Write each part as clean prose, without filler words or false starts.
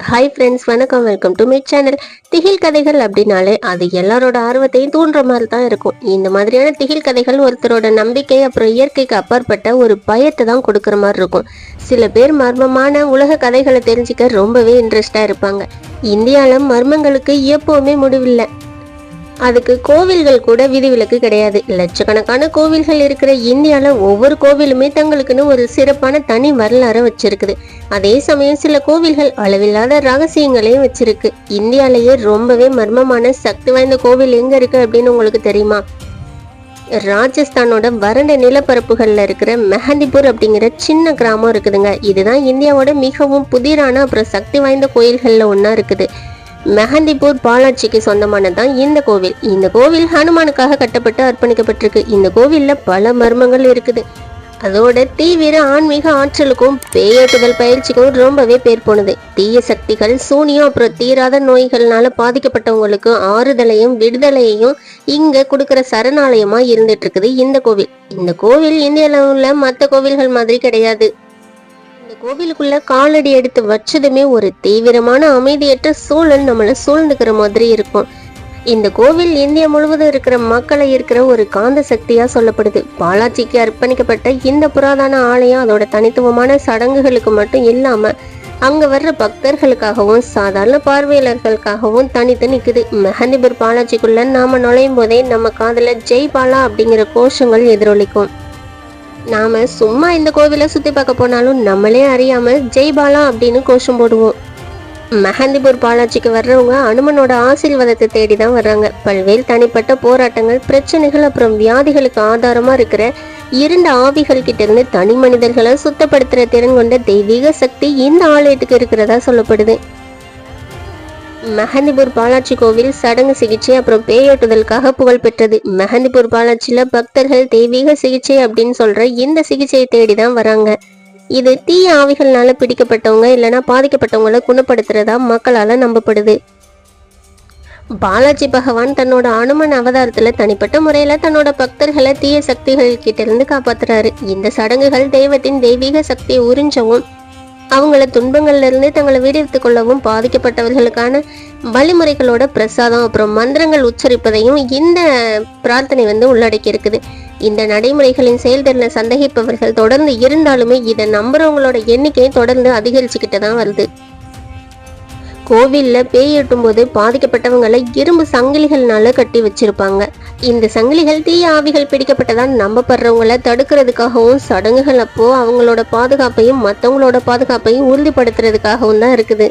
Hi friends, வணக்கம். Welcome to my channel. திகில் கதைகள் அப்படின்னாலே அது எல்லாரோட ஆர்வத்தையும் தூண்டுற மாதிரி தான் இருக்கும். இந்த மாதிரியான திகில் கதைகள் ஒருத்தரோட நம்பிக்கை அப்புறம் இயற்கைக்கு அப்பாற்பட்ட ஒரு பயத்தை தான் கொடுக்குற மாதிரி இருக்கும். சில பேர் மர்மமான உலக கதைகளை தெரிஞ்சுக்க ரொம்பவே இன்ட்ரெஸ்டாக இருப்பாங்க. இந்தியாவில் மர்மங்களுக்கு எப்போவுமே முடிவில்லை. அதுக்கு கோவில்கள் கூட விதிவிலக்கு கிடையாது. லட்சக்கணக்கான கோவில்கள் இருக்கிற இந்தியாவில் ஒவ்வொரு கோவிலுமே தங்களுக்குன்னு ஒரு சிறப்பான தனி வரலாறு வச்சிருக்குது. அதே சமயம் சில கோவில்கள் அளவில்லாத ரகசியங்களையும் வச்சிருக்கு. இந்தியாலேயே ரொம்பவே மர்மமான சக்தி வாய்ந்த கோவில் எங்க இருக்கு அப்படின்னு உங்களுக்கு தெரியுமா? ராஜஸ்தானோட வறண்ட நிலப்பரப்புகள்ல இருக்கிற மெஹந்திபூர் அப்படிங்கிற சின்ன கிராமம் இருக்குதுங்க. இதுதான் இந்தியாவோட மிகவும் புதிரான அப்புறம் சக்தி வாய்ந்த கோயில்கள்ல ஒன்னா இருக்குது. மெஹந்திபூர் பாலாஜிக்கு சொந்தமானதான் இந்த கோவில். இந்த கோவில் ஹனுமானுக்காக கட்டப்பட்டு அர்ப்பணிக்கப்பட்டிருக்கு. இந்த கோவில்ல பல மர்மங்கள் இருக்குது. அதோட தீவிர ஆன்மீக ஆற்றலுக்கும் பேயோட்டுதல் பயிற்சிக்கும் ரொம்பவே பேர் போனது. தீய சக்திகள், சூனியம் அப்புறம் தீராத நோய்கள்னால பாதிக்கப்பட்டவங்களுக்கு ஆறுதலையும் விடுதலையையும் இங்க கொடுக்கற சரணாலயமா இருந்துட்டு இருக்குது இந்த கோவில். இந்த கோவில் இந்தியாவில் உள்ள மற்ற கோவில்கள் மாதிரி கிடையாது. கோவிலுக்குள்ள காலடி எடுத்து வச்சதுமே ஒரு தீவிரமான அமைதியற்ற சூழல் நம்மளை சூழ்ந்துக்கிற மாதிரி இருக்கும். இந்த கோவில் இந்தியா முழுவதும் இருக்கிற மக்களை இருக்கிற ஒரு காந்த சக்தியா சொல்லப்படுது. பாலாஜிக்கு அர்ப்பணிக்கப்பட்ட இந்த புராதன ஆலயம் அதோட தனித்துவமான சடங்குகளுக்கு மட்டும் இல்லாம அங்க வர்ற பக்தர்களுக்காகவும் சாதாரண பார்வையாளர்களுக்காகவும் தனித்து நிக்குது. மெஹந்திபூர் பாலாஜிக்குள்ள நாம நுழையும் போதே நம்ம காதுல ஜெய் பாலா அப்படிங்கிற கோஷங்கள் எதிரொலிக்கும். நாம சும்மா இந்த கோவிலை சுத்தி பார்க்க போனாலும் நம்மளே அறியாம ஜெய் பாலா அப்படின்னு கோஷம் போடுவோம். மெஹந்திபூர் பாலாஜிக்கு வர்றவங்க அனுமனோட ஆசீர்வாதத்தை தேடிதான் வர்றாங்க. பல்வேறு தனிப்பட்ட போராட்டங்கள், பிரச்சனைகள் அப்புறம் வியாதிகளுக்கு ஆதாரமா இருக்கிற இரண்டு ஆவிகள் கிட்ட இருந்து தனி மனிதர்களை சுத்தப்படுத்துற திறன் கொண்ட தெய்வீக சக்தி இந்த ஆலயத்துக்கு இருக்கிறதா சொல்லப்படுது. மெஹந்திபூர் பாலாஜி கோவில் சடங்கு சிகிச்சை அப்புறம் பேயோட்டுதலுக்காக புகழ் பெற்றது. மெஹந்திபூர் பாலாஜில பக்தர்கள் தெய்வீக சிகிச்சை அப்படின்னு சொல்ற இந்த சிகிச்சையை தேடிதான் வராங்க. இது தீய ஆவிகள்னால பிடிக்கப்பட்டவங்க இல்லைன்னா பாதிக்கப்பட்டவங்களை குணப்படுத்துறதா மக்களால நம்பப்படுது. பாலாஜி பகவான் தன்னோட அனுமன் அவதாரத்துல தனிப்பட்ட முறையில தன்னோட பக்தர்களை தீய சக்திகள் கிட்ட இருந்து காப்பாத்துறாரு. இந்த சடங்குகள் தெய்வத்தின் தெய்வீக சக்தியை உறிஞ்சவும் அவங்கள துன்பங்கள்ல இருந்து தங்களை விடுவித்துக் கொள்ளவும் பாதிக்கப்பட்டவர்களுக்கான வழிமுறைகளோட பிரசாதம் அப்புறம் மந்திரங்கள் உச்சரிப்பதையும் இந்த பிரார்த்தனை உள்ளடக்கி இருக்குது. இந்த நடைமுறைகளின் செயல்திறனை சந்தேகிப்பவர்கள் தொடர்ந்து இருந்தாலுமே இதை நம்புறவங்களோட எண்ணிக்கை தொடர்ந்து அதிகரிச்சுக்கிட்டு தான் வருது. கோவில்ல பேயட்டும் போது பாதிக்கப்பட்டவங்களை இரும்பு சங்கிலிகள்னால கட்டி வச்சிருப்பாங்க. இந்த சங்கிலிகள் தீய ஆவிகள் பிடிக்கப்பட்டதான் நம்பப்படுறவங்களை தடுக்கிறதுக்காகவும் சடங்குகள் அப்போ அவங்களோட பாதுகாப்பையும் மற்றவங்களோட பாதுகாப்பையும் உறுதிப்படுத்துறதுக்காகவும் தான் இருக்குது.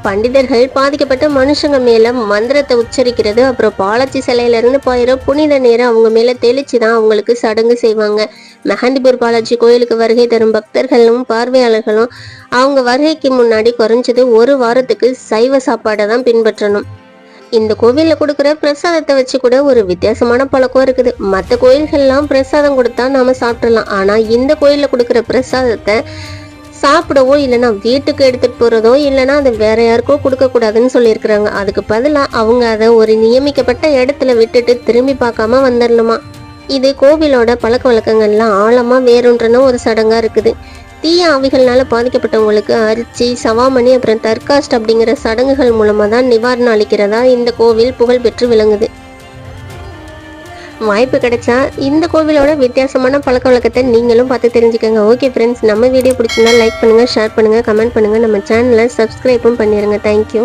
பண்டிதர்கள் பாதிக்கப்பட்ட மனுஷங்க மேல மந்திரத்தை உச்சரிக்கிறது அப்புறம் பாலாஜி சிலையில இருந்து பாயிர புனித நீரை அவங்க மேல தெளிச்சுதான் அவங்களுக்கு சடங்கு செய்வாங்க. மெஹந்திபூர் பாலாஜி கோயிலுக்கு வருகை தரும் பக்தர்களும் பார்வையாளர்களும் அவங்க வருகைக்கு முன்னாடி குறைஞ்சது ஒரு வாரத்துக்கு சைவ சாப்பாடை தான் பின்பற்றணும். இந்த கோவில்ல கொடுக்குற பிரசாதத்தை வச்சு கூட ஒரு வித்தியாசமான பழக்கம் இருக்குது. மற்ற கோயில்கள்லாம் பிரசாதம் கொடுத்தா நாம சாப்பிடலாம். ஆனா இந்த கோயில்ல கொடுக்குற பிரசாதத்தை சாப்பிடவோ இல்லைன்னா வீட்டுக்கு எடுத்துட்டு போறதோ இல்லைன்னா அதை வேற யாருக்கோ கொடுக்க கூடாதுன்னு சொல்லியிருக்கிறாங்க. அதுக்கு பதிலாக அவங்க அதை ஒரு நியமிக்கப்பட்ட இடத்துல விட்டுட்டு திரும்பி பார்க்காம வந்துடணுமா. இது கோவிலோட பழக்க வழக்கங்கள்லாம் ஆழமா வேறொன்றன ஒரு சடங்கா இருக்குது. தீய ஆவிகள்னால பாதிக்கப்பட்டவங்களுக்கு அரிசி, சவாமணி அப்புறம் தர்காஸ்ட் அப்படிங்கிற சடங்குகள் மூலமா தான் நிவாரணம் அளிக்கிறதா இந்த கோவில் புகழ் பெற்று விளங்குது. வாய்ப்பு கிடைச்சா இந்த கோவிலோட வித்தியாசமான பழக்க வழக்கத்தை நீங்களும் பார்த்து தெரிஞ்சுக்கோங்க. ஓகே ஃப்ரெண்ட்ஸ், நம்ம வீடியோ பிடிச்சிருந்தா லைக் பண்ணுங்க, ஷேர் பண்ணுங்க, கமெண்ட் பண்ணுங்க, நம்ம சேனலை சப்ஸ்கிரைபும் பண்ணிடுங்க. தேங்க்யூ.